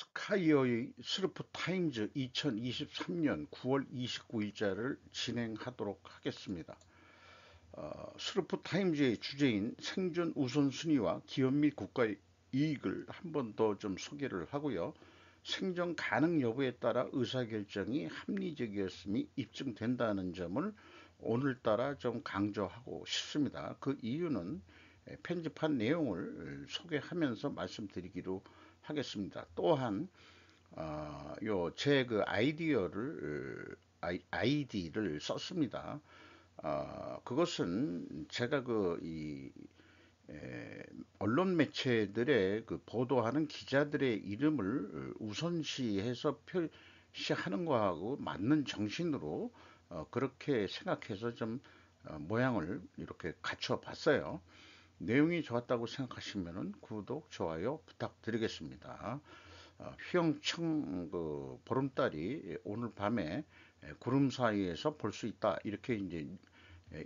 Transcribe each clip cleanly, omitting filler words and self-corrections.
스카이어의 스루프 타임즈 2023년 9월 29일자를 진행하도록 하겠습니다. 스루프 타임즈의 주제인 생존 우선순위와 기업 및 국가의 이익을 한 번 더 좀 소개를 하고요. 생존 가능 여부에 따라 의사결정이 합리적이었음이 입증된다는 점을 오늘따라 좀 강조하고 싶습니다. 그 이유는 편집한 내용을 소개하면서 말씀드리기로 하겠습니다. 또한 제 그 아이디를 썼습니다. 그것은 제가 언론 매체들의 그 보도하는 기자들의 이름을 우선시해서 표시하는 거하고 맞는 정신으로 그렇게 생각해서 좀 모양을 이렇게 갖춰 봤어요. 내용이 좋았다고 생각하시면 구독, 좋아요 부탁드리겠습니다. 휘영청 그 보름달이 오늘 밤에 구름 사이에서 볼 수 있다. 이렇게 이제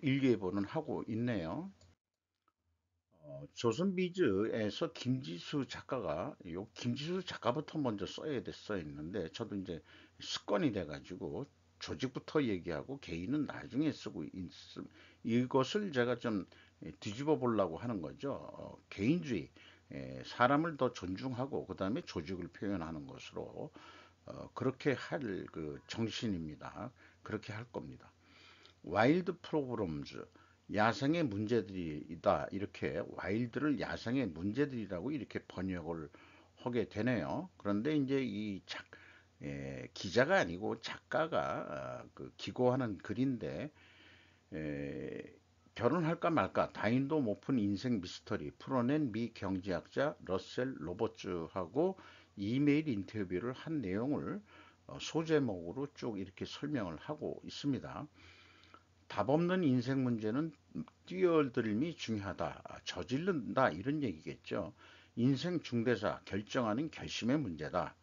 일기예보는 하고 있네요. 조선비즈에서 김지수 작가가 요 김지수 작가부터 먼저 써 있는데 저도 이제 습관이 돼가지고 조직부터 얘기하고 개인은 나중에 쓰고 있음. 이것을 제가 좀 뒤집어 보려고 하는 거죠. 개인주의, 사람을 더 존중하고 그 다음에 조직을 표현하는 것으로 그렇게 할 그 정신입니다. 그렇게 할 겁니다. 와일드 프로그램즈, 야생의 문제들이다. 이렇게 와일드를 야생의 문제들이라고 이렇게 번역을 하게 되네요. 그런데 이제 기자가 아니고 작가가 그 기고하는 글인데, 에, 결혼할까 말까 다인도 높은 인생 미스터리 풀어낸 미 경제학자 러셀 로버츠하고 이메일 인터뷰를 한 내용을 소제목으로 쭉 이렇게 설명을 하고 있습니다. 답 없는 인생 문제는 뛰어들림이 중요하다. 저지른다. 이런 얘기겠죠. 인생 중대사 결정하는 결심의 문제다.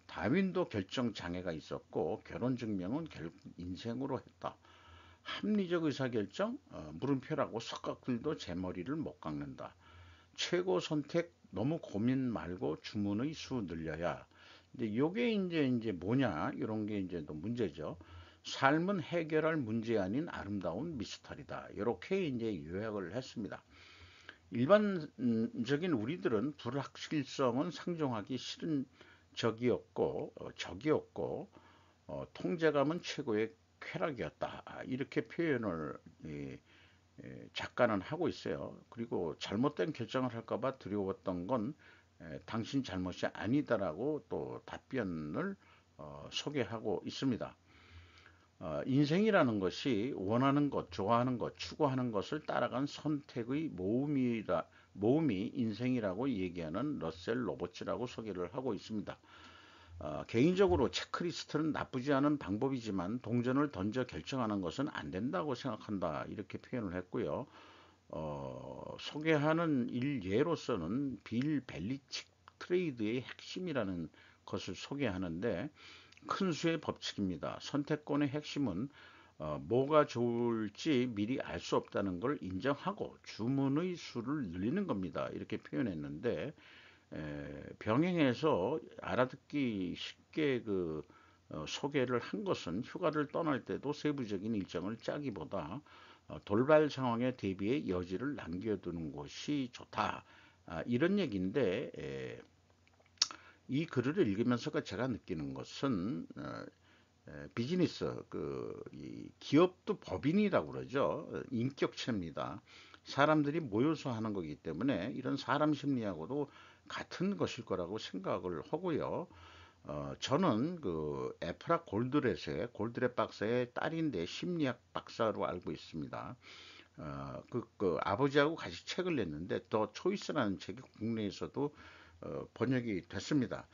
다윈도 결정 장애가 있었고 결혼 증명은 결국 인생으로 했다. 합리적 의사결정 물음표라고 석각들도 제 머리를 못 깎는다. 최고 선택 너무 고민 말고 주문의 수 늘려야. 근데 요게 이제 뭐냐 이런 게 이제 또 문제죠. 삶은 해결할 문제 아닌 아름다운 미스터리다. 이렇게 이제 요약을 했습니다. 일반적인 우리들은 불확실성은 상종하기 싫은 적이었고 통제감은 최고의 쾌락이었다. 이렇게 표현을 작가는 하고 있어요. 그리고 잘못된 결정을 할까봐 두려웠던 건 당신 잘못이 아니다라고 또 답변을 소개하고 있습니다. 인생이라는 것이 원하는 것, 좋아하는 것, 추구하는 것을 따라간 선택의 모음이 인생이라고 얘기하는 러셀 로버츠라고 소개를 하고 있습니다. 개인적으로 체크리스트는 나쁘지 않은 방법이지만 동전을 던져 결정하는 것은 안 된다고 생각한다. 이렇게 표현을 했고요. 소개하는 일예로서는 빌 벨리칙 트레이드의 핵심이라는 것을 소개하는데 큰 수의 법칙입니다. 선택권의 핵심은 뭐가 좋을지 미리 알 수 없다는 걸 인정하고 주문의 수를 늘리는 겁니다. 이렇게 표현했는데 병행해서 알아듣기 쉽게 소개를 한 것은 휴가를 떠날 때도 세부적인 일정을 짜기보다 돌발 상황에 대비해 여지를 남겨두는 것이 좋다. 이런 얘기인데 이 글을 읽으면서 제가 느끼는 것은 비즈니스 이 기업도 법인이라고 그러죠. 인격체입니다. 사람들이 모여서 하는 거기 때문에 이런 사람 심리하고도 같은 것일 거라고 생각을 하고요. 저는 그 에프라 골드렛 박사의 딸인데 심리학 박사로 알고 있습니다. 그 아버지하고 같이 책을 냈는데 더 초이스라는 책이 국내에서도 번역이 됐습니다.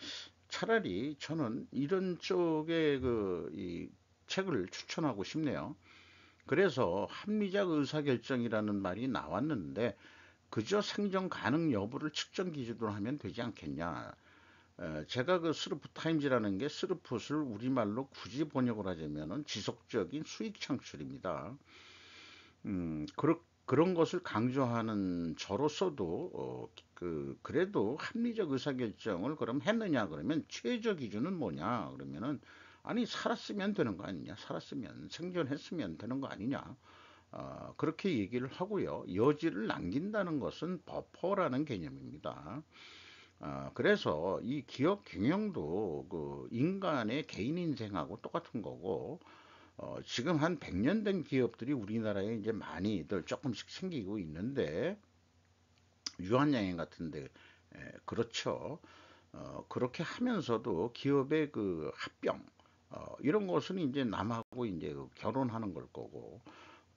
차라리 저는 이런 쪽의 이 책을 추천하고 싶네요. 그래서 합리적 의사결정이라는 말이 나왔는데 그저 생존 가능 여부를 측정 기준으로 하면 되지 않겠냐. 제가 그 스루프 타임즈라는 게 스루프를 우리말로 굳이 번역을 하자면은 지속적인 수익 창출입니다. 그런 것을 강조하는 저로서도 그래도 합리적 의사결정을 그럼 했느냐 그러면 최저 기준은 뭐냐 그러면은 아니 살았으면 되는 거 아니냐 살았으면 생존했으면 되는 거 아니냐 그렇게 얘기를 하고요. 여지를 남긴다는 것은 버퍼라는 개념입니다. 그래서 이 기업 경영도 그 인간의 개인 인생하고 똑같은 거고 지금 한 100년 된 기업들이 우리나라에 이제 많이들 조금씩 생기고 있는데 유한양행 같은데 그렇죠. 그렇게 하면서도 기업의 그 합병 이런 것은 이제 남하고 이제 그 결혼하는 걸 거고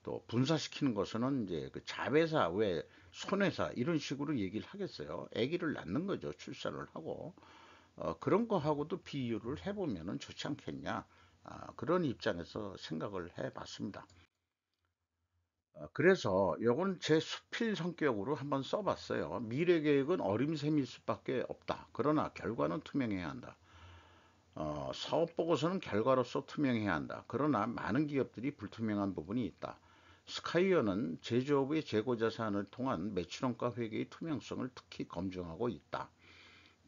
또 분사시키는 것은 이제 그 자회사 왜 손회사 이런 식으로 얘기를 하겠어요. 아기를 낳는 거죠. 출산을 하고 그런 거하고도 비유를 해보면은 좋지 않겠냐. 그런 입장에서 생각을 해봤습니다. 그래서 요건 제 수필 성격으로 한번 써봤어요. 미래 계획은 어림샘일 수밖에 없다. 그러나 결과는 투명해야 한다. 사업 보고서는 결과로서 투명해야 한다. 그러나 많은 기업들이 불투명한 부분이 있다. 스카이어는 제조업의 재고 자산을 통한 매출원가 회계의 투명성을 특히 검증하고 있다.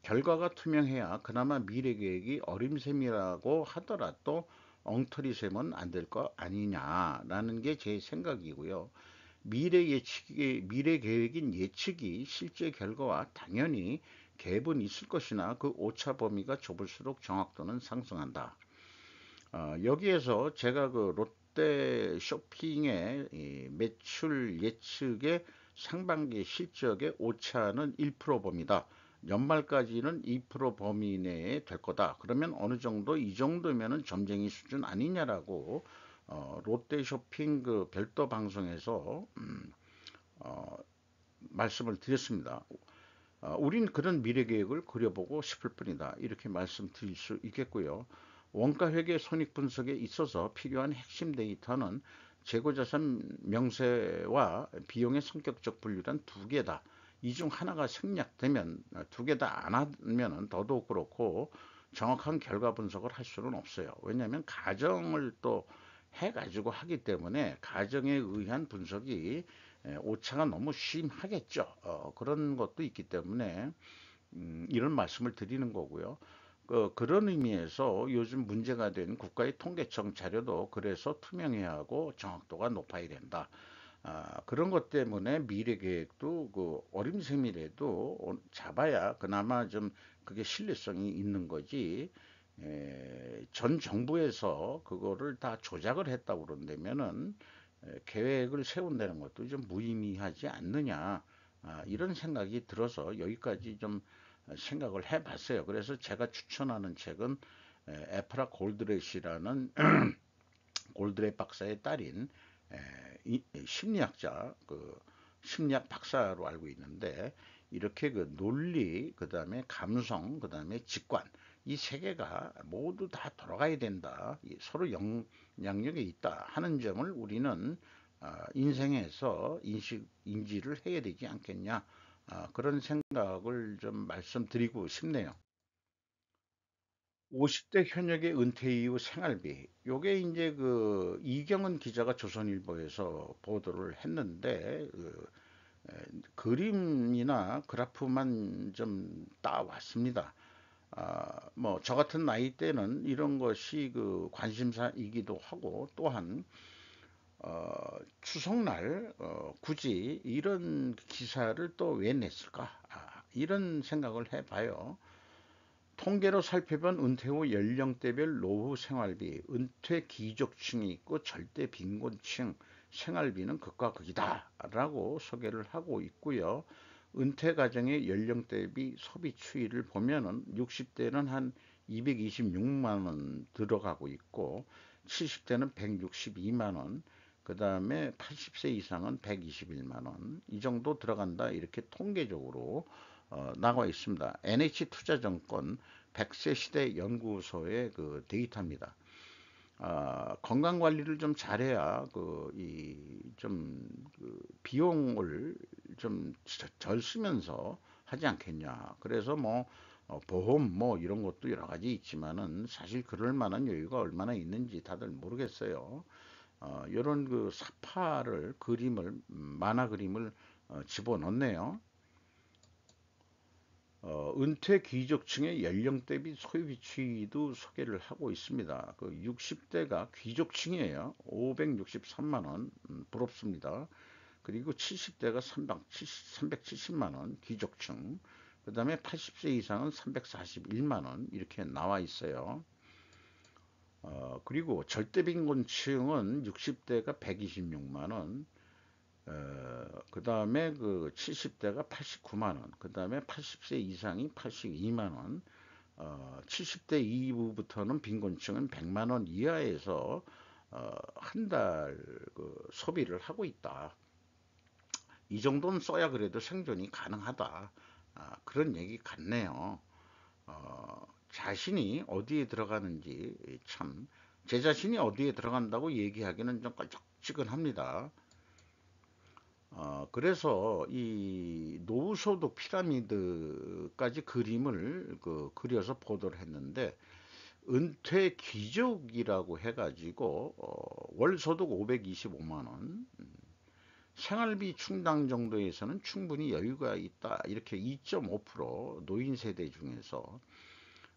결과가 투명해야 그나마 미래 계획이 어림샘이라고 하더라도 엉터리 셈은 안 될 거 아니냐라는 게 제 생각이고요. 미래 계획인 예측이 실제 결과와 당연히 갭은 있을 것이나 그 오차 범위가 좁을수록 정확도는 상승한다. 여기에서 제가 그 롯데 쇼핑의 이 매출 예측의 상반기 실적의 오차는 1% 범위다. 연말까지는 2% 범위 내에 될 거다. 그러면 어느 정도 이 정도면은 점쟁이 수준 아니냐라고 롯데 쇼핑 그 별도 방송에서 어, 말씀을 드렸습니다. 우린 그런 미래 계획을 그려보고 싶을 뿐이다. 이렇게 말씀드릴 수 있겠고요. 원가 회계 손익 분석에 있어서 필요한 핵심 데이터는 재고자산 명세와 비용의 성격적 분류란 두 개다. 이 중 하나가 생략되면 두 개 다 안 하면 더더욱 그렇고 정확한 결과 분석을 할 수는 없어요. 왜냐하면 가정을 또 해가지고 하기 때문에 가정에 의한 분석이 오차가 너무 심하겠죠. 그런 것도 있기 때문에 이런 말씀을 드리는 거고요. 그런 의미에서 요즘 문제가 된 국가의 통계청 자료도 그래서 투명해야 하고 정확도가 높아야 된다. 그런 것 때문에 미래 계획도 그 어림짐이라도 잡아야 그나마 좀 그게 신뢰성이 있는 거지. 전 정부에서 그거를 다 조작을 했다고 그런다면은 계획을 세운다는 것도 좀 무의미하지 않느냐. 이런 생각이 들어서 여기까지 좀 생각을 해봤어요. 그래서 제가 추천하는 책은 에프라 골드렛이라는 골드렛 박사의 딸인 심리학자, 그 심리학 박사로 알고 있는데 이렇게 그 논리, 그 다음에 감성, 그 다음에 직관 이 세 개가 모두 다 돌아가야 된다. 서로 영향력이 있다 하는 점을 우리는 인생에서 인지를 해야 되지 않겠냐. 그런 생각을 좀 말씀드리고 싶네요. 50대 현역의 은퇴 이후 생활비. 요게 이제 그 이경은 기자가 조선일보에서 보도를 했는데 그림이나 그래프만 좀 따왔습니다. 뭐 저 같은 나이 때는 이런 것이 그 관심사이기도 하고 또한 추석날 굳이 이런 기사를 또 왜 냈을까? 이런 생각을 해봐요. 통계로 살펴본 은퇴 후 연령대별 노후 생활비, 은퇴 기족층이 있고 절대 빈곤층 생활비는 극과 극이다 라고 소개를 하고 있고요. 은퇴 가정의 연령 대비 소비 추이를 보면은 60대는 한 226만 원 들어가고 있고 70대는 162만 원, 그 다음에 80세 이상은 121만 원, 이 정도 들어간다 이렇게 통계적으로 나와 있습니다. NH투자증권 100세 시대 연구소의 그 데이터입니다. 건강 관리를 좀 잘해야 그 비용을 좀 덜 쓰면서 하지 않겠냐. 그래서 뭐 보험 뭐 이런 것도 여러 가지 있지만은 사실 그럴 만한 여유가 얼마나 있는지 다들 모르겠어요. 이런 그 사파를 그림을 만화 그림을 집어넣네요. 은퇴 귀족층의 연령대 및 소유 비치도 소개를 하고 있습니다. 그 60대가 귀족층이에요. 563만 원, 부럽습니다. 그리고 70대가 370만 원 귀족층. 그 다음에 80세 이상은 341만 원 이렇게 나와 있어요. 그리고 절대빈곤층은 60대가 126만 원, 그 다음에 그 70대가 89만 원, 그 다음에 80세 이상이 82만 원, 70대 이후부터는 빈곤층은 100만 원 이하에서 한 달 그 소비를 하고 있다. 이 정도는 써야 그래도 생존이 가능하다. 그런 얘기 같네요. 자신이 어디에 들어가는지 참, 제 자신이 어디에 들어간다고 얘기하기는 좀 껄쩍지근합니다. 그래서 이 노후소득 피라미드까지 그림을 그려서 보도를 했는데, 은퇴 귀족이라고 해가지고 월소득 525만 원, 생활비 충당 정도에서는 충분히 여유가 있다. 이렇게 2.5% 노인 세대 중에서.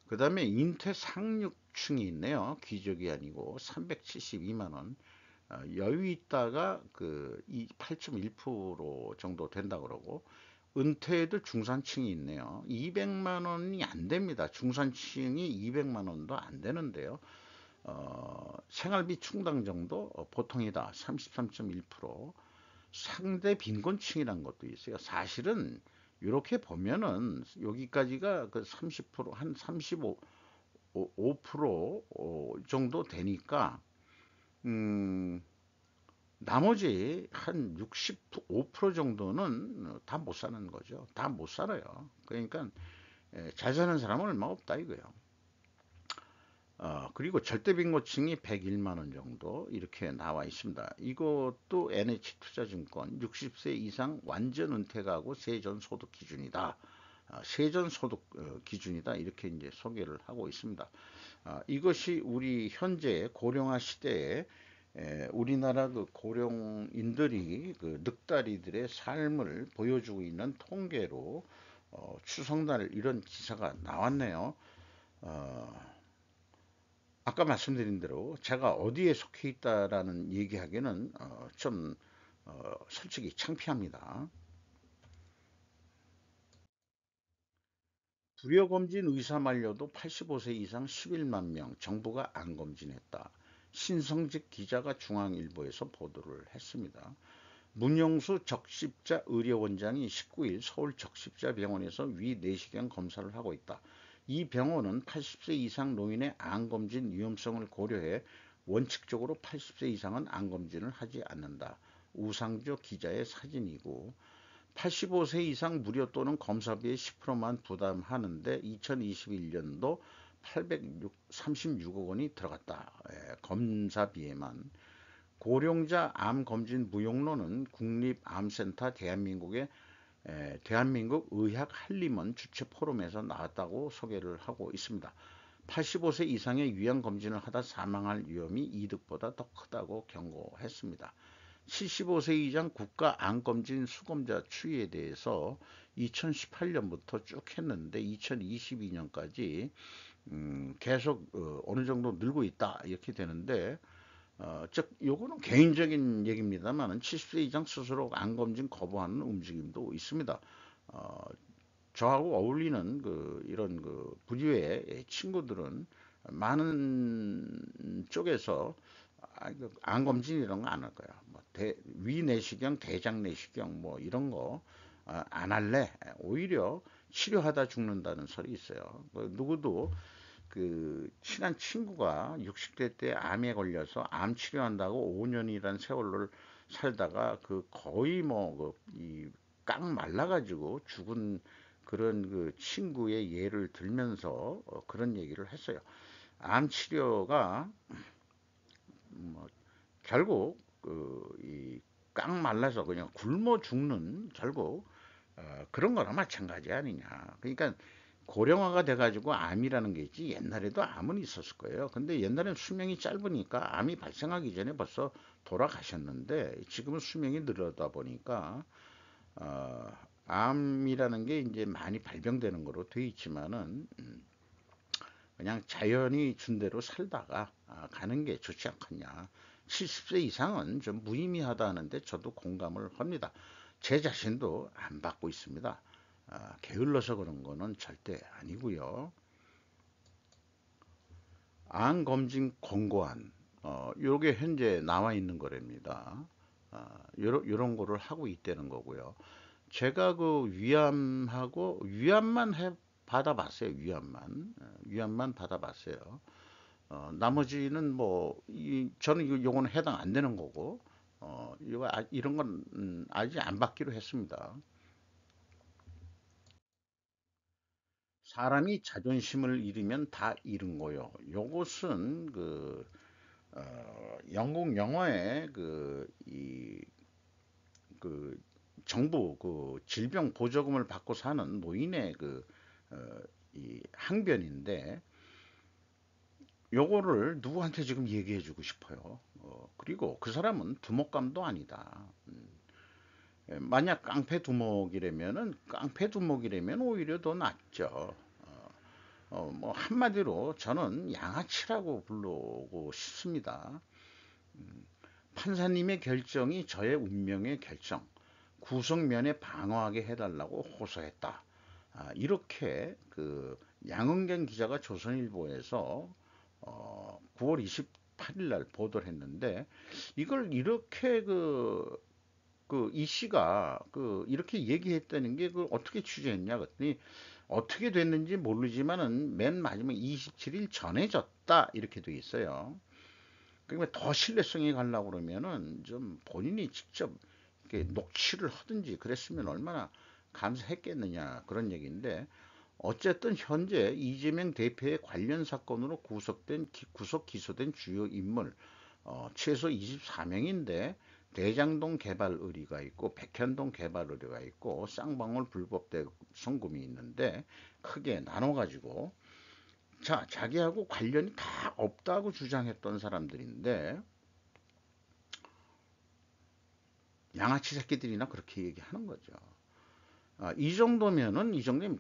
그 다음에 인퇴 상류층이 있네요. 귀족이 아니고 372만 원. 여유 있다가 그 8.1% 정도 된다 그러고, 은퇴에도 중산층이 있네요. 200만 원이 안 됩니다. 중산층이 200만 원도 안 되는데요. 생활비 충당 정도 보통이다. 33.1%. 상대 빈곤층이란 것도 있어요. 사실은 이렇게 보면은 여기까지가 그 30%, 한 35, 5% 정도 되니까 음, 나머지 한 65% 정도는 다 못 사는 거죠. 다 못 살아요. 그러니까 잘 사는 사람은 얼마 없다 이거예요. 그리고 절대빈곤층이 101만 원 정도 이렇게 나와 있습니다. 이것도 NH투자증권 60세 이상 완전 은퇴가구 세전소득 기준이다. 세전소득 기준이다. 이렇게 이제 소개를 하고 있습니다. 이것이 우리 현재 고령화 시대에 우리나라 그 고령인들이 그 늑다리들의 삶을 보여주고 있는 통계로 추석날 이런 기사가 나왔네요. 어, 아까 말씀드린 대로 제가 어디에 속해 있다라는 얘기하기는 좀 솔직히 창피합니다. 불효검진 의사 만료도 85세 이상 11만 명 정부가 안 검진했다. 신성직 기자가 중앙일보에서 보도를 했습니다. 문영수 적십자 의료원장이 19일 서울 적십자병원에서 위 내시경 검사를 하고 있다. 이 병원은 80세 이상 노인의 암검진 위험성을 고려해 원칙적으로 80세 이상은 암검진을 하지 않는다. 우상조 기자의 사진이고, 85세 이상 무료 또는 검사비의 10%만 부담하는데 2021년도 836억 원이 들어갔다. 검사비에만. 고령자 암검진 무용로는 국립암센터 대한민국 의학 한림원 주최 포럼에서 나왔다고 소개를 하고 있습니다. 85세 이상의 위암검진을 하다 사망할 위험이 이득보다 더 크다고 경고했습니다. 75세 이상 국가암검진 수검자 추이에 대해서 2018년부터 쭉 했는데 2022년까지 계속 어느 정도 늘고 있다 이렇게 되는데, 즉 요거는 개인적인 얘기입니다만 70세 이상 스스로 암검진 거부하는 움직임도 있습니다. 어, 저하고 어울리는 그 이런 그 부류의 친구들은 많은 쪽에서 암검진 이런 거 안 할 거야. 뭐 위내시경, 대장내시경 뭐 이런 거 안 할래. 오히려 치료하다 죽는다는 설이 있어요. 뭐 누구도 그 친한 친구가 60대 때 암에 걸려서 암 치료한다고 5년이란 세월을 살다가 그 거의 뭐이깡 말라가지고 죽은 그런 그 친구의 예를 들면서 그런 얘기를 했어요. 암 치료가 뭐 결국 그이깡 말라서 그냥 굶어 죽는 결국 그런 거나 마찬가지 아니냐. 그러니까 고령화가 돼가지고 암이라는 게 있지, 옛날에도 암은 있었을 거예요. 근데 옛날엔 수명이 짧으니까 암이 발생하기 전에 벌써 돌아가셨는데 지금은 수명이 늘어다 보니까 어, 암이라는 게 이제 많이 발병되는 거로 돼 있지만은 그냥 자연이 준 대로 살다가 가는 게 좋지 않겠냐. 70세 이상은 좀 무의미하다 하는데 저도 공감을 합니다. 제 자신도 안 받고 있습니다. 게을러서 그런 거는 절대 아니고요. 암 검진 권고안, 요게 현재 나와 있는 거랍니다. 요런 거를 하고 있다는 거고요. 제가 그 위암만 받아봤어요. 위암만 받아봤어요. 나머지는 뭐 저는 요거는 해당 안 되는 거고 이런 건 아직 안 받기로 했습니다. 사람이 자존심을 잃으면 다 잃은 거요. 요것은 영국 영화에 그 정부 질병 보조금을 받고 사는 노인의 어, 이 항변인데 요거를 누구한테 지금 얘기해 주고 싶어요. 그리고 그 사람은 두목감도 아니다. 만약 깡패 두목이라면 오히려 더 낫죠. 뭐 한마디로 저는 양아치라고 부르고 싶습니다. 판사님의 결정이 저의 운명의 결정, 구성면에 방어하게 해달라고 호소했다. 이렇게 양은경 기자가 조선일보에서 9월 28일 날 보도를 했는데 이걸 이렇게 이 씨가 이렇게 얘기했다는 게 어떻게 취재했냐 그랬더니 어떻게 됐는지 모르지만은 맨 마지막 27일 전해졌다 이렇게 돼 있어요. 그러니까 더 신뢰성이 가려고 그러면은 좀 본인이 직접 이렇게 녹취를 하든지 그랬으면 얼마나 감사했겠느냐 그런 얘기인데 어쨌든 현재 이재명 대표의 관련 사건으로 구속 기소된 주요 인물 최소 24명인데 대장동 개발 의리가 있고 백현동 개발 의리가 있고 쌍방울 불법 성금이 있는데 크게 나눠 가지고 자기하고 관련이 다 없다고 주장했던 사람들인데 양아치 새끼들이나 그렇게 얘기하는 거죠. 이 정도면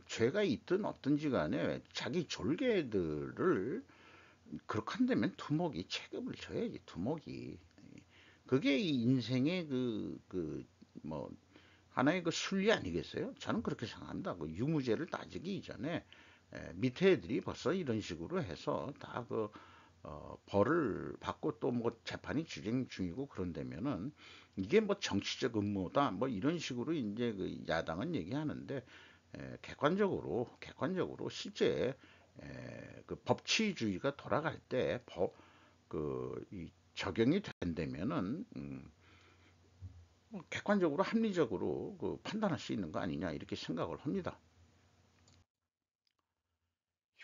죄가 있든 어떤지 간에 자기 졸개들을 그렇게 한다면 두목이 체급을 져야지, 두목이. 그게 이 인생의 뭐, 하나의 순리 아니겠어요? 저는 그렇게 생각합니다. 유무죄를 따지기 이전에 밑에 애들이 벌써 이런 식으로 해서 다 벌을 받고 또 뭐 재판이 진행 중이고 그런다면은 이게 뭐 정치적 음모다 뭐 이런 식으로 이제 야당은 얘기하는데 객관적으로 실제 법치주의가 돌아갈 때 이 적용이 된다면은 뭐 객관적으로 합리적으로 판단할 수 있는 거 아니냐 이렇게 생각을 합니다.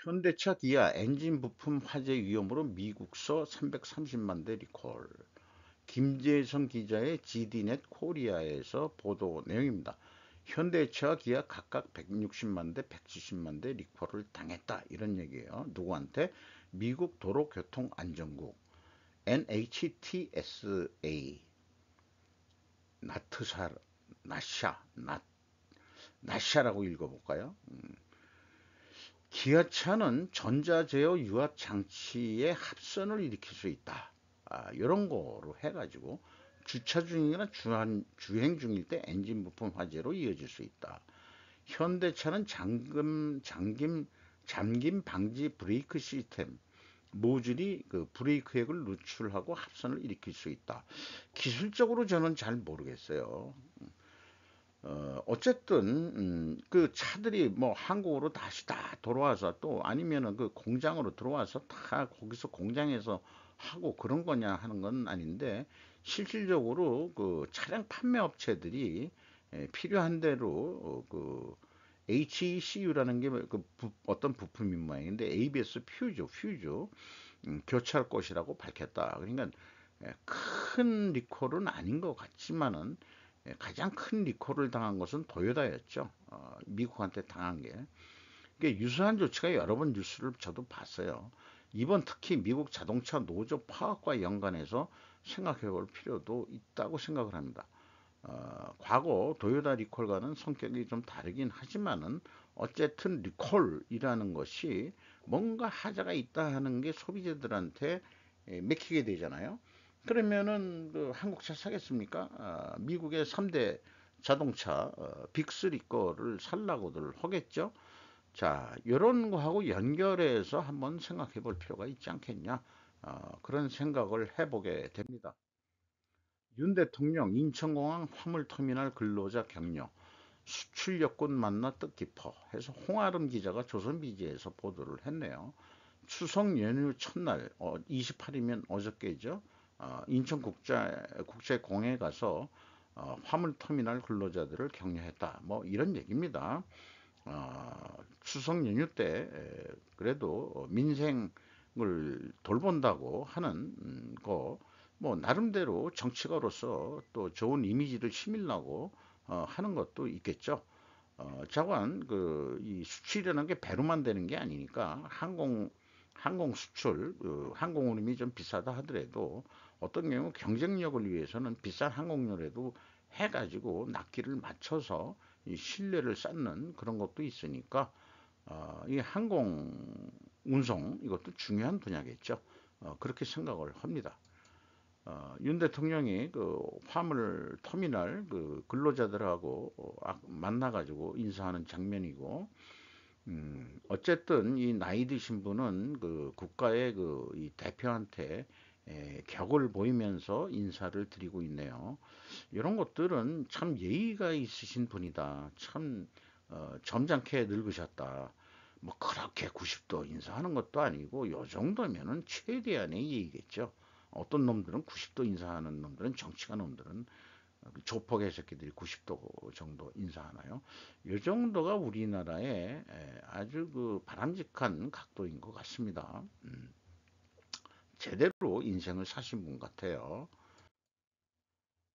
현대차 기아 엔진 부품 화재 위험으로 미국서 330만 대 리콜. 김재성 기자의 GD넷 코리아에서 보도 내용입니다. 현대차와 기아 각각 160만 대, 170만 대 리콜을 당했다. 이런 얘기예요. 누구한테? 미국 도로교통안전국 NHTSA 나트사 나샤 나샤라고 읽어볼까요? 기아차는 전자제어 유압 장치의 합선을 일으킬 수 있다. 이런 거로 해가지고 주차 중이나 주행 중일 때 엔진 부품 화재로 이어질 수 있다. 현대차는 잠김 방지 브레이크 시스템 모듈이 브레이크 액을 누출하고 합선을 일으킬 수 있다. 기술적으로 저는 잘 모르겠어요. 어쨌든 그 차들이 뭐 한국으로 다시 다 돌아와서 또 아니면은 그 공장으로 들어와서 다 거기서 공장에서 하고 그런 거냐 하는 건 아닌데 실질적으로 그 차량 판매 업체들이 필요한 대로 HECU라는 게 어떤 부품인 모양인데 ABS 퓨즈 교체할 것이라고 밝혔다. 그러니까 큰 리콜은 아닌 것 같지만은 가장 큰 리콜을 당한 것은 도요다였죠. 미국한테 당한 게. 유사한 조치가 여러 번 뉴스를 저도 봤어요. 이번 특히 미국 자동차 노조 파업과 연관해서 생각해 볼 필요도 있다고 생각을 합니다. 과거 도요타 리콜과는 성격이 좀 다르긴 하지만은 어쨌든 리콜이라는 것이 뭔가 하자가 있다 하는 게 소비자들한테 맥히게 되잖아요. 그러면은 그 한국차 사겠습니까? 미국의 3대 자동차 빅3 거를 살라고들 하겠죠. 자, 이런 거하고 연결해서 한번 생각해 볼 필요가 있지 않겠냐? 그런 생각을 해보게 됩니다. 윤 대통령 인천공항 화물터미널 근로자 격려, 수출 여건 만나 뜻깊어 해서 홍아름 기자가 조선비지에서 보도를 했네요. 추석 연휴 첫날 28이면 어저께죠. 인천국제공항에 가서 화물터미널 근로자들을 격려했다. 뭐 이런 얘기입니다. 추석 연휴 때 그래도 민생을 돌본다고 하는 거 뭐 나름대로 정치가로서 또 좋은 이미지를 심으려고 하는 것도 있겠죠. 자관 이 수출이라는 게 배로만 되는 게 아니니까 항공 수출 항공운임이 좀 비싸다 하더라도 어떤 경우 경쟁력을 위해서는 비싼 항공료라도 해가지고 납기를 맞춰서 이 신뢰를 쌓는 그런 것도 있으니까 이 항공 운송 이것도 중요한 분야겠죠. 그렇게 생각을 합니다. 윤 대통령이 그 화물 터미널 그 근로자들하고 만나가지고 인사하는 장면이고, 어쨌든 이 나이 드신 분은 그 국가의 그 이 대표한테 격을 보이면서 인사를 드리고 있네요. 이런 것들은 참 예의가 있으신 분이다. 참 점잖게 늙으셨다. 뭐 그렇게 90도 인사하는 것도 아니고 요 정도면은 최대한의 예의겠죠. 어떤 놈들은 90도 인사하는 놈들은 정치가 놈들은 조폭의 새끼들이 90도 정도 인사하나요? 이 정도가 우리나라의 아주 그 바람직한 각도인 것 같습니다. 제대로 인생을 사신 분 같아요.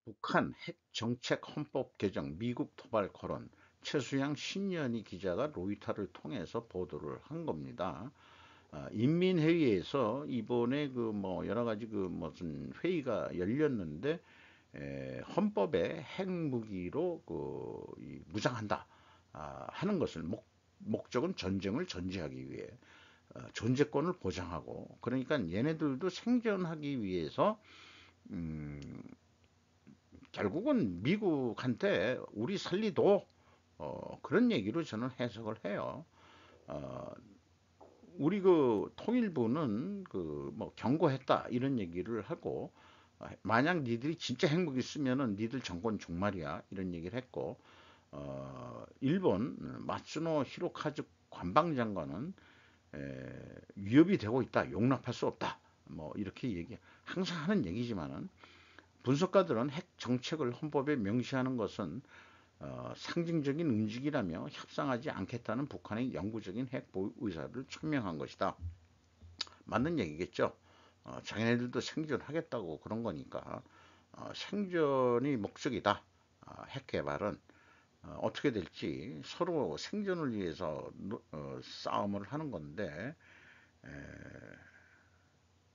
북한 핵 정책 헌법 개정 미국 도발 거론 최수양 신년희 기자가 로이터를 통해서 보도를 한 겁니다. 인민회의에서 이번에 그 뭐 여러 가지 그 무슨 회의가 열렸는데 헌법에 핵무기로 무장한다 하는 것을 목적은 전쟁을 전제하기 위해 존재권을 보장하고 그러니까 얘네들도 생존하기 위해서 음, 결국은 미국한테 우리 살리도 그런 얘기로 저는 해석을 해요. 어, 우리 그 통일부는 그 뭐 경고했다 이런 얘기를 하고 만약 니들이 진짜 핵무기 쓰면은 니들 정권 종말이야 이런 얘기를 했고 일본 마츠노 히로카즈 관방장관은 위협이 되고 있다 용납할 수 없다 뭐 이렇게 얘기 항상 하는 얘기지만은 분석가들은 핵 정책을 헌법에 명시하는 것은 상징적인 움직이라며 협상하지 않겠다는 북한의 영구적인 핵 보유 의사를 천명한 것이다. 맞는 얘기겠죠. 자기네들도 생존하겠다고 그런 거니까 생존이 목적이다. 핵 개발은 어떻게 될지 서로 생존을 위해서 싸움을 하는 건데 에,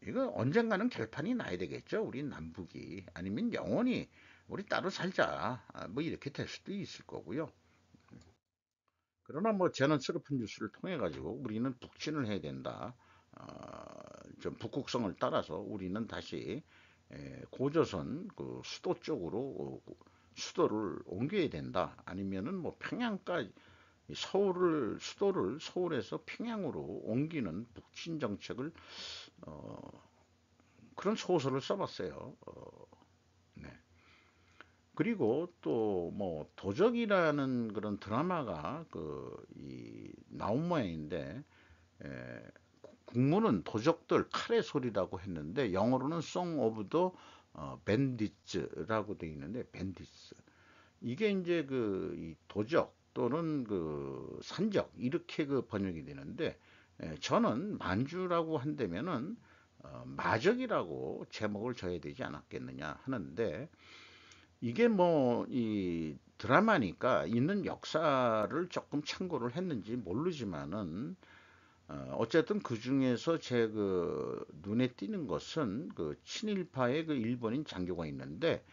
이거 언젠가는 결판이 나야 되겠죠. 우리 남북이 아니면 영원히 우리 따로 살자. 뭐 이렇게 될 수도 있을 거고요. 그러나 뭐 저는 슬픈 뉴스를 통해 가지고 우리는 북진을 해야 된다. 좀 북극성을 따라서 우리는 다시 고조선 그 수도 쪽으로 수도를 옮겨야 된다. 아니면은 뭐 평양까지 수도를 서울에서 평양으로 옮기는 북진 정책을 어, 그런 소설을 써봤어요. 네. 그리고 또 뭐 도적이라는 그런 드라마가 나온 모양인데 에, 국문은 도적들 칼의 소리라고 했는데 영어로는 Song of the Bandits라고 되어 있는데 밴디스 이게 이제 이 도적 또는 그 산적 이렇게 그 번역이 되는데 저는 만주라고 한다면은 마적이라고 제목을 줘야 되지 않았겠느냐 하는데 이게 뭐 이 드라마니까 있는 역사를 조금 참고를 했는지 모르지만은 어쨌든 그 중에서 제 그 눈에 띄는 것은 그 친일파의 그 일본인 장교가 있는데,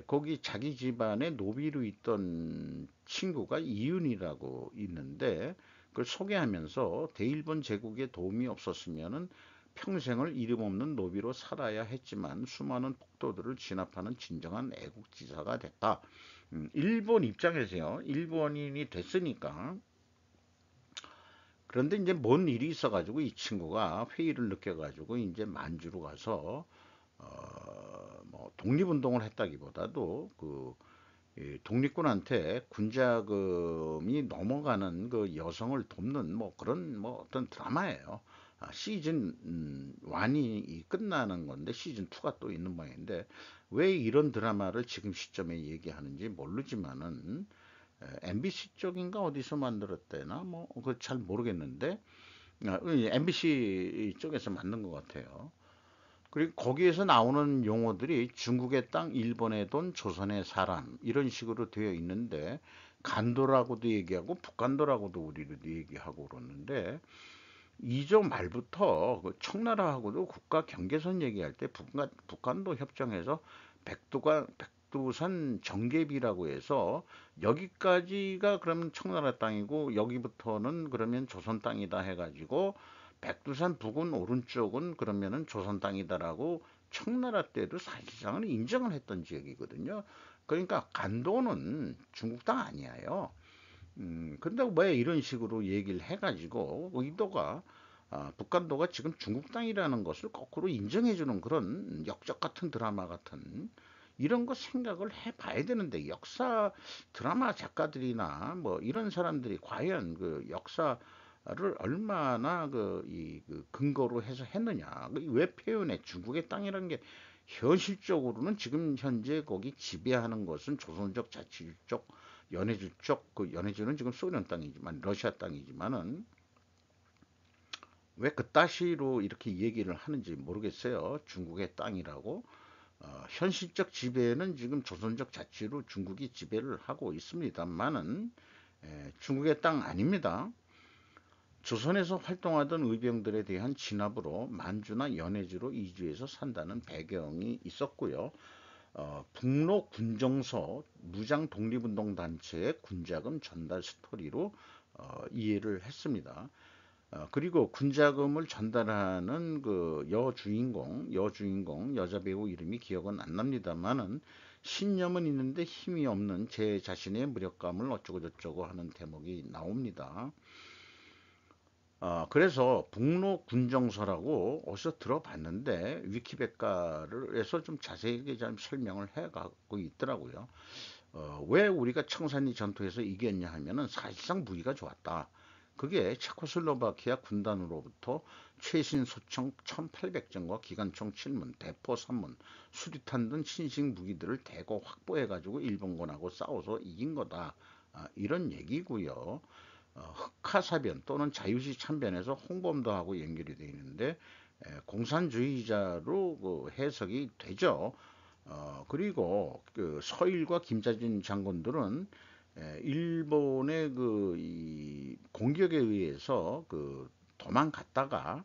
거기 자기 집안에 노비로 있던 친구가 이윤이라고 있는데, 그걸 소개하면서 대일본 제국에 도움이 없었으면은 평생을 이름 없는 노비로 살아야 했지만 수많은 폭도들을 진압하는 진정한 애국지사가 됐다. 일본 입장에서요, 일본인이 됐으니까. 그런데 이제 뭔 일이 있어가지고 이 친구가 회의를 느껴가지고 이제 만주로 가서 뭐 독립운동을 했다기보다도 이 독립군한테 군자금이 넘어가는 그 여성을 돕는 뭐 그런 뭐 어떤 드라마예요. 시즌 1이 끝나는 건데 시즌 2가 또 있는 모양인데, 왜 이런 드라마를 지금 시점에 얘기하는지 모르지만은 MBC 쪽인가 어디서 만들었대나 뭐 그 잘 모르겠는데, MBC 쪽에서 만든 것 같아요. 그리고 거기에서 나오는 용어들이 중국의 땅, 일본의 돈, 조선의 사람 이런 식으로 되어 있는데, 간도라고도 얘기하고 북간도라고도 우리도 얘기하고 그러는데, 이조 말부터 그 청나라하고도 국가 경계선 얘기할 때 북한도 협정에서 백두산 정계비라고 해서 여기까지가 그러면 청나라 땅이고 여기부터는 그러면 조선 땅이다 해가지고 백두산 북은 오른쪽은 그러면은 조선 땅이다라고 청나라 때도 사실상은 인정을 했던 지역이거든요. 그러니까 간도는 중국 땅 아니에요. 근데 왜 이런 식으로 얘기를 해가지고 의도가, 북한도가 지금 중국 땅이라는 것을 거꾸로 인정해주는 그런 역적 같은 드라마 같은 이런 거 생각을 해봐야 되는데, 역사 드라마 작가들이나 뭐 이런 사람들이 과연 그 역사를 얼마나 그 근거로 해서 했느냐. 왜 표현해? 중국의 땅이라는 게 현실적으로는 지금 현재 거기 지배하는 것은 조선족 자치주적 연해주 쪽, 그 연해주는 지금 소련 땅이지만 러시아 땅이지만은 왜 그따시로 이렇게 얘기를 하는지 모르겠어요. 중국의 땅이라고. 현실적 지배는 지금 조선족 자치로 중국이 지배를 하고 있습니다만은 중국의 땅 아닙니다. 조선에서 활동하던 의병들에 대한 진압으로 만주나 연해주로 이주해서 산다는 배경이 있었고요. 북로 군정서 무장 독립운동 단체의 군자금 전달 스토리로 이해를 했습니다. 그리고 군자금을 전달하는 그 여주인공 여자 배우 이름이 기억은 안 납니다만은 신념은 있는데 힘이 없는 제 자신의 무력감을 어쩌고 저쩌고 하는 대목이 나옵니다. 그래서 북로 군정서라고 어디서 들어봤는데 위키백과를 해서 좀 자세하게 좀 설명을 해가고 있더라고요. 왜 우리가 청산리 전투에서 이겼냐 하면은 사실상 무기가 좋았다. 그게 체코슬로바키아 군단으로부터 최신 소총 1800정과 기관총 7문, 대포 3문, 수리탄 등 신식 무기들을 대거 확보해가지고 일본군하고 싸워서 이긴 거다. 이런 얘기고요. 흑화사변 또는 자유시 참변에서 홍범도 하고 연결이 되어 있는데, 공산주의자로 그 해석이 되죠. 그리고 그 서일과 김자진 장군들은 일본의 이 공격에 의해서 그 도망갔다가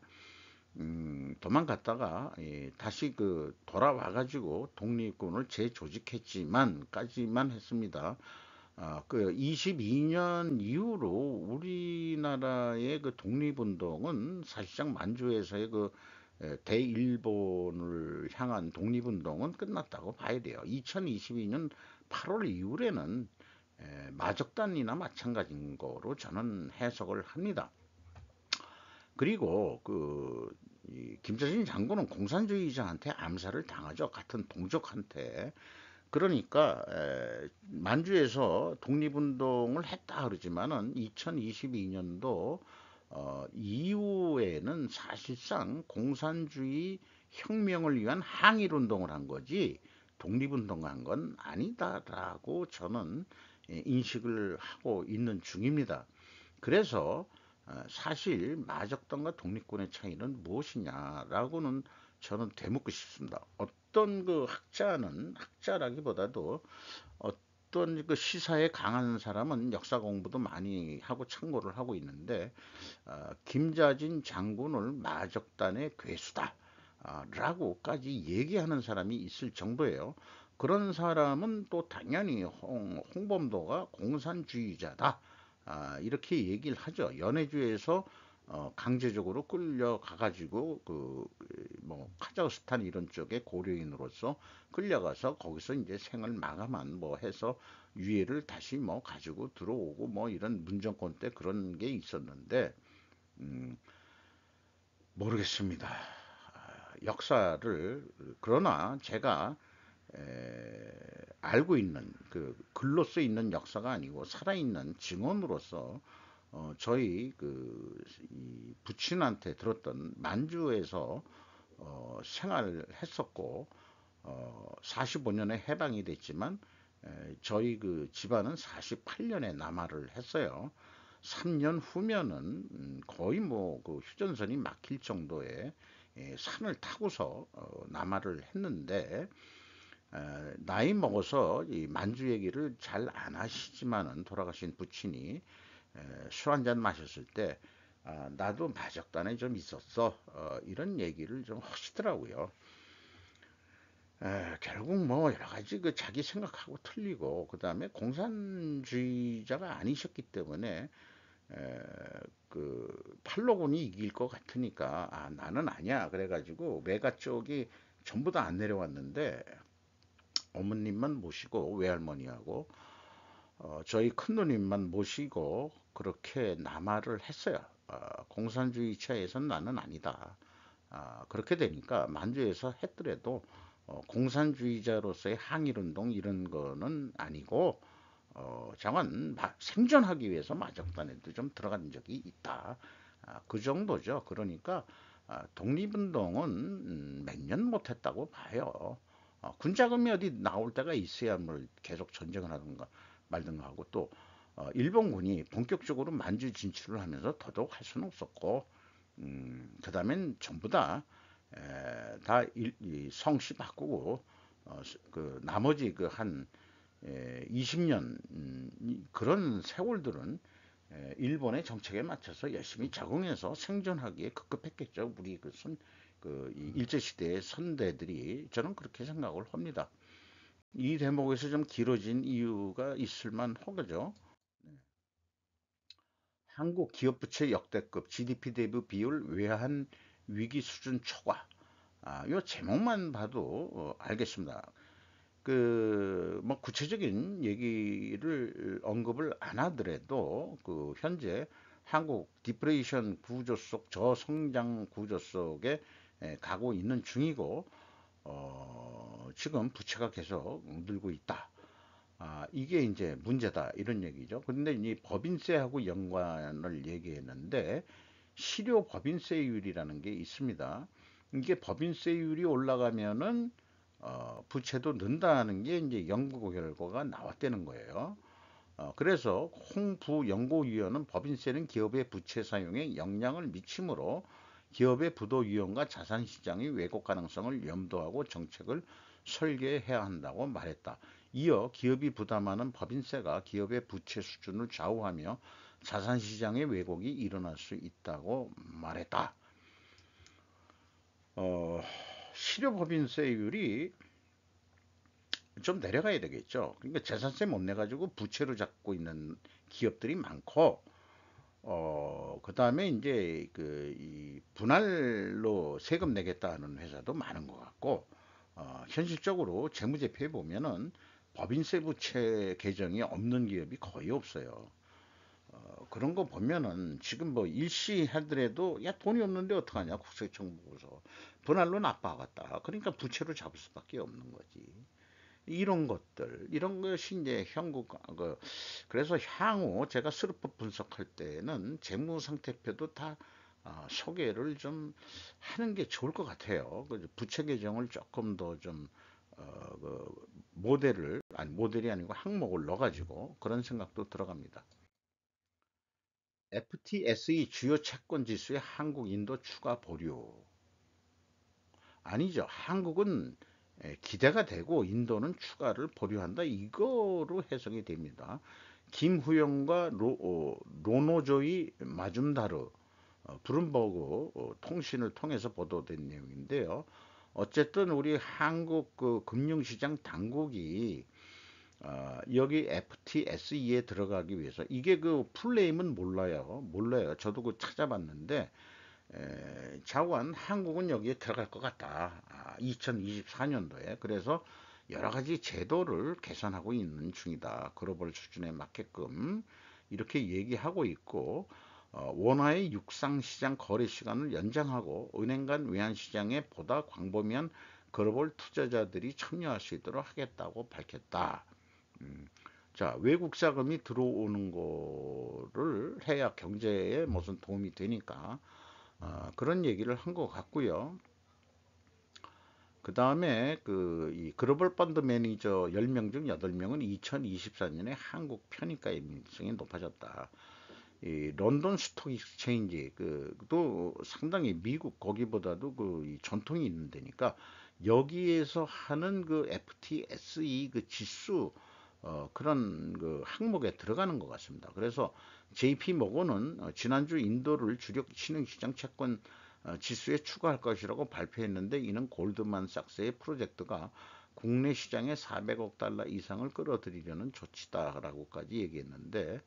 다시 그 돌아와가지고 독립군을 재조직했지만까지만 했습니다. 그 22년 이후로 우리나라의 그 독립운동은 사실상 만주에서의 그 대일본을 향한 독립운동은 끝났다고 봐야 돼요. 2022년 8월 이후에는 마적단이나 마찬가지인 거로 저는 해석을 합니다. 그리고 이 김대중 장군은 공산주의자한테 암살을 당하죠. 같은 동족한테. 그러니까 만주에서 독립운동을 했다 그러지만은 2022년도 이후에는 사실상 공산주의 혁명을 위한 항일운동을 한 거지 독립운동한 건 아니다라고 저는 인식을 하고 있는 중입니다. 그래서 사실 마적단과 독립군의 차이는 무엇이냐라고는 저는 되묻고 싶습니다. 어떤 그 학자라기보다도 어떤 그 시사에 강한 사람은 역사 공부도 많이 하고 참고를 하고 있는데, 김자진 장군을 마적단의 괴수다 라고까지 얘기하는 사람이 있을 정도예요. 그런 사람은 또 당연히 홍범도가 공산주의자다 이렇게 얘기를 하죠. 연해주에서 강제적으로 끌려가 가지고 그 뭐 카자흐스탄 이런 쪽에 고려인으로서 끌려가서 거기서 이제 생을 마감한 뭐 해서 유해를 다시 뭐 가지고 들어오고 뭐 이런 문정권 때 그런 게 있었는데, 음, 모르겠습니다. 역사를. 그러나 제가 알고 있는 그 글로 써 있는 역사가 아니고 살아있는 증언으로서 저희 이 부친한테 들었던 만주에서 생활을 했었고 45년에 해방이 됐지만 저희 그 집안은 48년에 남하를 했어요. 3년 후면은 거의 뭐 그 휴전선이 막힐 정도의 산을 타고서 남하를 했는데, 나이 먹어서 이 만주 얘기를 잘 안 하시지만은 돌아가신 부친이 술 한 잔 마셨을 때 나도 마적단에 좀 있었어 이런 얘기를 좀 하시더라고요. 결국 뭐 여러 가지 그 자기 생각하고 틀리고 그다음에 공산주의자가 아니셨기 때문에 에, 그 팔로곤이 이길 것 같으니까 나는 아니야 그래가지고 외가 쪽이 전부 다 안 내려왔는데 어머님만 모시고 외할머니하고 저희 큰누님만 모시고 그렇게 남하를 했어요. 공산주의자에선 나는 아니다. 그렇게 되니까 만주에서 했더라도 공산주의자로서의 항일운동 이런 거는 아니고 장은 생존하기 위해서 마적단에도 좀 들어간 적이 있다. 그 정도죠. 그러니까 독립운동은 몇 년 못했다고 봐요. 군자금이 어디 나올 때가 있어야 뭘 계속 전쟁을 하든가 말든가 하고 또 일본군이 본격적으로 만주 진출을 하면서 더더욱 할 수는 없었고 그 다음엔 전부 다 성씨 바꾸고 그 나머지 그 한 20년 그런 세월들은 일본의 정책에 맞춰서 열심히 적응해서 생존하기에 급급했겠죠. 우리 그 일제시대의 선대들이 저는 그렇게 생각을 합니다. 이 대목에서 좀 길어진 이유가 있을만 하죠. 한국 기업 부채 역대급 GDP 대비 비율 외환 위기 수준 초과. 요 제목만 봐도 알겠습니다. 그 뭐 구체적인 얘기를 언급을 안 하더라도 그 현재 한국 디프레이션 구조 속 저성장 구조 속에 가고 있는 중이고 지금 부채가 계속 늘고 있다. 이게 이제 문제다 이런 얘기죠. 그런데 이 법인세하고 연관을 얘기했는데 실효 법인세율이라는 게 있습니다. 이게 법인세율이 올라가면은 부채도 는다는 게 이제 연구 결과가 나왔다는 거예요. 그래서 홍부 연구위원은 법인세는 기업의 부채 사용에 영향을 미치므로 기업의 부도 위험과 자산 시장의 왜곡 가능성을 염두하고 정책을 설계해야 한다고 말했다. 이어 기업이 부담하는 법인세가 기업의 부채 수준을 좌우하며 자산 시장의 왜곡이 일어날 수 있다고 말했다. 어, 실효 법인세율이 좀 내려가야 되겠죠. 그러니까 재산세 못 내가지고 부채로 잡고 있는 기업들이 많고, 그 다음에 이제 이 분할로 세금 내겠다 하는 회사도 많은 것 같고, 현실적으로 재무제표에 보면은 법인세 부채 계정이 없는 기업이 거의 없어요. 그런 거 보면은 지금 뭐 일시 하더라도 야 돈이 없는데 어떡하냐 국세청 보고서 분할로 납부하겠다. 그러니까 부채로 잡을 수밖에 없는 거지. 이런 것들, 이런 것이 이제 형국, 그래서 향후 제가 스루프 분석할 때는 재무 상태표도 다 소개를 좀 하는 게 좋을 것 같아요. 부채 계정을 조금 더 좀, 모델이 아니고 항목을 넣어가지고 그런 생각도 들어갑니다. FTSE 주요 채권 지수의 한국, 인도 추가 보류. 아니죠. 한국은 기대가 되고 인도는 추가를 보류한다. 이거로 해석이 됩니다. 김후영과 로노조이 마줌다르 브룸버그 통신을 통해서 보도된 내용인데요. 어쨌든 우리 한국 그 금융시장 당국이 여기 FTSE에 들어가기 위해서 이게 그 풀네임은 몰라요. 저도 그 찾아봤는데 자관 한국은 여기에 들어갈 것 같다. 2024년도에. 그래서 여러 가지 제도를 개선하고 있는 중이다. 글로벌 수준에 맞게끔 이렇게 얘기하고 있고 원화의 육상시장 거래 시간을 연장하고 은행 간 외환시장에 보다 광범위한 글로벌 투자자들이 참여할 수 있도록 하겠다고 밝혔다. 음, 자, 외국 자금이 들어오는 거를 해야 경제에 무슨 도움이 되니까 그런 얘기를 한 것 같고요. 그 다음에 이 글로벌 펀드 매니저 10명 중 8명은 2024년에 한국 편입가의 민성이 높아졌다. 이 런던 스톡 익스체인지 그도 상당히 미국 거기보다도 이 전통이 있는 데니까 여기에서 하는 그 FTSE 그 지수 그런 그 항목에 들어가는 것 같습니다. 그래서 JP 모건은 지난주 인도를 주력 신흥시장 채권 지수에 추가할 것이라고 발표했는데 이는 골드만삭스의 프로젝트가 국내 시장에 400억 달러 이상을 끌어들이려는 조치다라고까지 얘기했는데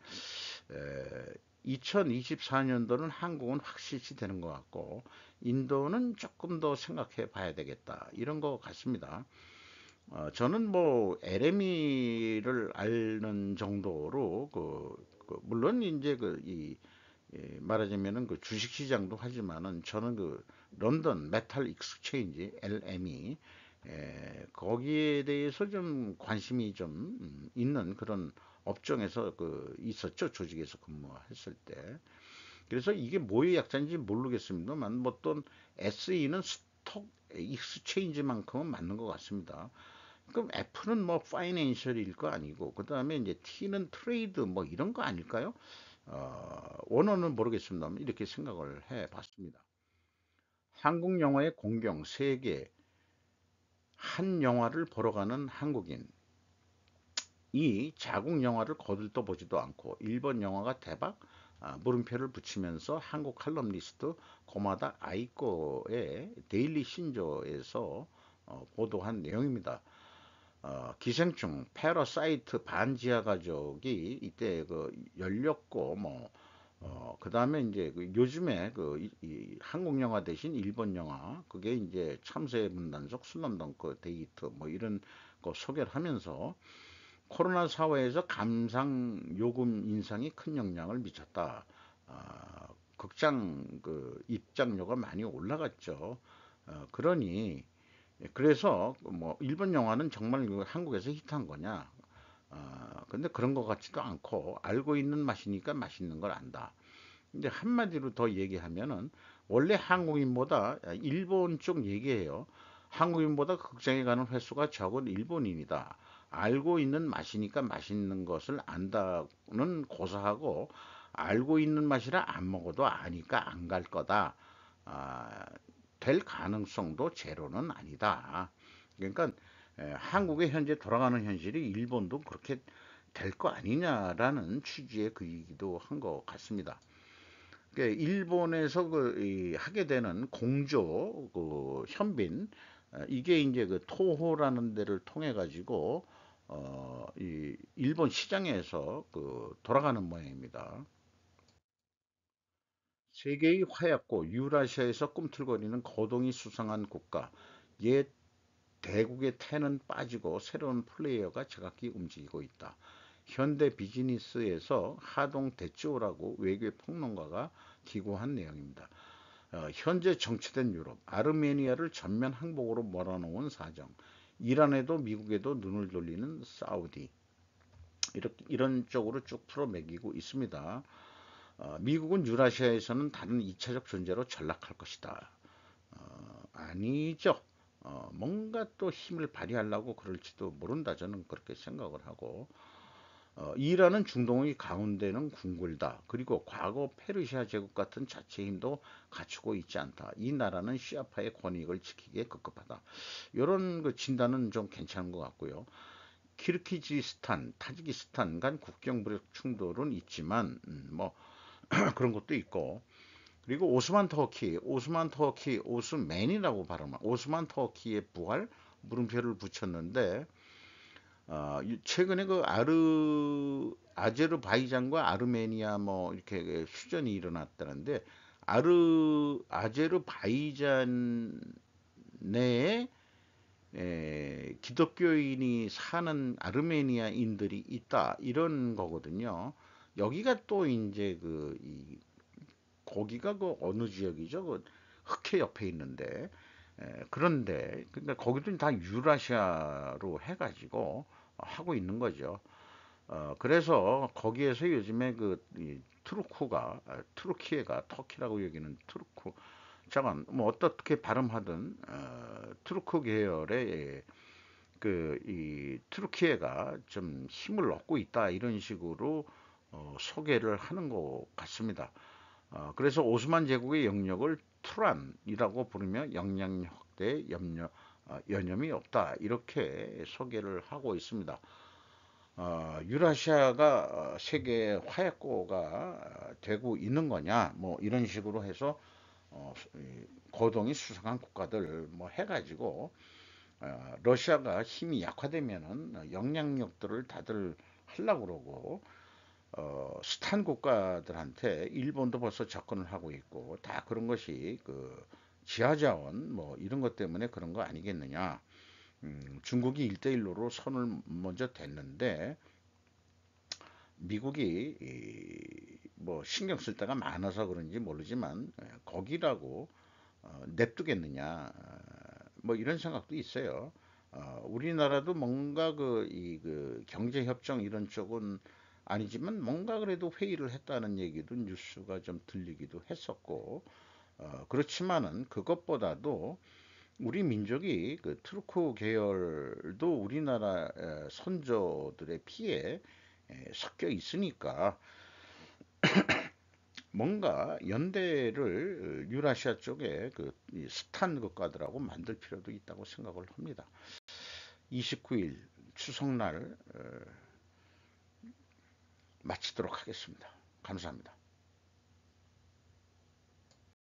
2024년도는 한국은 확실시 되는 것 같고 인도는 조금 더 생각해 봐야 되겠다 이런 것 같습니다. 저는 뭐 LME를 아는 정도로 물론 이제 말하자면은 그 주식시장도 하지만은 저는 그 런던 메탈 익스체인지 LME 거기에 대해서 좀 관심이 좀 있는 그런 업종에서 있었죠. 조직에서 근무했을 때. 그래서 이게 뭐의 약자인지 모르겠습니다만 뭐 어떤 SE는 스톡 익스체인지만큼은 맞는 것 같습니다. 그럼 F는 뭐 파이낸셜일 거 아니고 그 다음에 이제 T는 트레이드 뭐 이런 거 아닐까요? 원어는 모르겠습니다만 이렇게 생각을 해봤습니다. 한국 영화의 공경 세계 한 영화를 보러 가는 한국인 이 자국 영화를 거들떠보지도 않고 일본 영화가 대박 물음표를 붙이면서 한국 칼럼니스트 고마다 아이코의 데일리 신조에서 보도한 내용입니다. 기생충 패러사이트 반지하 가족이 이때 열렸고 그 다음에 이제 요즘에 이 한국 영화 대신 일본 영화 그게 이제 참새 문단속 슬럼덩크 데이트 뭐 이런 거 소개를 하면서 코로나 사회에서 감상 요금 인상이 큰 영향을 미쳤다. 극장 입장료가 많이 올라갔죠. 그러니 그래서 뭐 일본 영화는 정말 한국에서 히트한 거냐? 근데 그런 것 같지도 않고 알고 있는 맛이니까 맛있는 걸 안다. 근데 한마디로 더 얘기하면은 원래 한국인보다 일본 쪽 얘기해요. 한국인보다 극장에 가는 횟수가 적은 일본인이다. 알고 있는 맛이니까 맛있는 것을 안다는 고사하고 알고 있는 맛이라 안 먹어도 아니까 안 갈 거다. 아, 될 가능성도 제로는 아니다. 그러니까 한국의 현재 돌아가는 현실이 일본도 그렇게 될 거 아니냐라는 취지의 글이기도 한 것 같습니다. 일본에서 하게 되는 공조 현빈 이게 이제 토호라는 데를 통해 가지고 이 일본 시장에서 돌아가는 모양입니다. 세계의 화약고 유라시아에서 꿈틀거리는 거동이 수상한 국가 옛 대국의 태는 빠지고 새로운 플레이어가 제각기 움직이고 있다. 현대 비즈니스에서 하동 대치오라고 외교 평론가가 기고한 내용입니다. 현재 정체된 유럽, 아르메니아를 전면 항복으로 몰아놓은 사정, 이란에도 미국에도 눈을 돌리는 사우디, 이런 쪽으로 쭉 풀어매기고 있습니다. 미국은 유라시아에서는 다른 2차적 존재로 전락할 것이다. 아니죠. 뭔가 또 힘을 발휘하려고 그럴지도 모른다. 저는 그렇게 생각을 하고, 이라는 중동의 가운데는 궁궐다. 그리고 과거 페르시아 제국 같은 자체 힘도 갖추고 있지 않다. 이 나라는 시아파의 권익을 지키기에 급급하다. 이런 그 진단은 좀 괜찮은 것 같고요. 키르기즈스탄, 타지키스탄 간 국경 무력 충돌은 있지만 뭐 그런 것도 있고, 그리고 오스만 터키, 오스맨이라고 발음한 오스만 터키의 부활 물음표를 붙였는데, 최근에 그 아제르바이잔과 아르메니아 뭐 이렇게 휴전이 일어났다는데, 아제르바이잔 내에 기독교인이 사는 아르메니아인들이 있다 이런 거거든요. 여기가 또 이제 거기가 그 어느 지역이죠? 그 흑해 옆에 있는데, 그런데 그러니까 거기도 다 유라시아로 해가지고 하고 있는 거죠. 그래서 거기에서 요즘에 트루키에가 터키라고 여기는 트루크, 잠깐 뭐 어떻게 발음하든 트루크 계열의 이 트루키에가 좀 힘을 얻고 있다 이런 식으로 소개를 하는 것 같습니다. 그래서 오스만 제국의 영역을 투란이라고 부르며 영향력 확대에 여념이 없다 이렇게 소개를 하고 있습니다. 유라시아가 세계 화약고가 되고 있는 거냐 뭐 이런 식으로 해서 거동이 수상한 국가들 뭐 해가지고 러시아가 힘이 약화되면은 영향력들을 다들 하려고 그러고, 스탄 국가들한테 일본도 벌써 접근을 하고 있고, 다 그런 것이 지하자원 뭐 이런 것 때문에 그런 거 아니겠느냐. 중국이 1대1로 선을 먼저 댔는데 미국이 뭐 신경 쓸 데가 많아서 그런지 모르지만 거기라고 냅두겠느냐, 뭐 이런 생각도 있어요. 우리나라도 뭔가 경제 협정 이런 쪽은 아니지만 뭔가 그래도 회의를 했다는 얘기도 뉴스가 좀 들리기도 했었고, 그렇지만은 그것보다도 우리 민족이 그 트루크 계열도 우리나라 선조들의 피에 섞여 있으니까 뭔가 연대를 유라시아 쪽에 이 스탄 국가들하고 만들 필요도 있다고 생각을 합니다. 29일 추석날 마치도록 하겠습니다. 감사합니다.